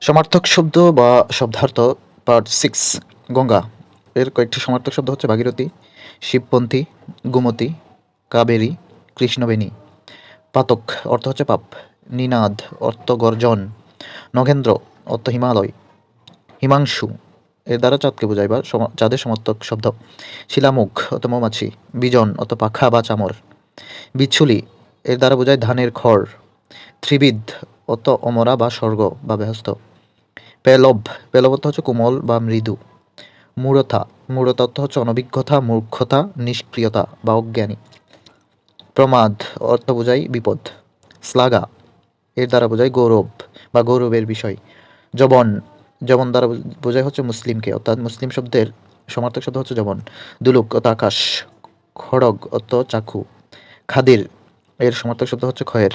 সমার্থক শব্দ বা শব্দার্থ পার্ট 6 গঙ্গা এর কয়েকটি সমার্থক শব্দ হচ্ছে ভাগীরথী, শিবপন্থী, গোমতী, কাবেরী, কৃষ্ণবেণী। পাতক অর্থ হচ্ছে পাপ, নিনাদ অর্থ গর্জন, নগেন্দ্র অর্থ হিমালয়, হিমাংশু এর দ্বারা চাঁদকে বোঝায় বা চাঁদের সমার্থক শব্দ। শিলামুখ অর্থ মৌমাছি, বিজন অর্থ পাখা বা চামর, বিচ্ছুলি এর দ্বারা বোঝায় ধানের খড়, ত্রিবিদ অর্থ অমরা বা স্বর্গ বা বেহস্ত, পেলব পেলব অর্থ হচ্ছে কোমল বা মৃদু, মূঢ়তা মূঢ়তা অর্থ হচ্ছে অনভিজ্ঞতা, মূর্খতা, নিষ্ক্রিয়তা বা অজ্ঞানী, প্রমাদ অর্থ বোঝায় বিপদ, শ্লাঘা এর দ্বারা বোঝায় গৌরব বা গৌরবের বিষয়, জবন জবন দ্বারা বোঝায় হচ্ছে মুসলিমকে, অর্থাৎ মুসলিম শব্দের সমার্থক শব্দ হচ্ছে জবন, দুলুক অর্থ আকাশ, খড়গ অর্থ চাকু, খাদির এর সমার্থক শব্দ হচ্ছে খয়ের।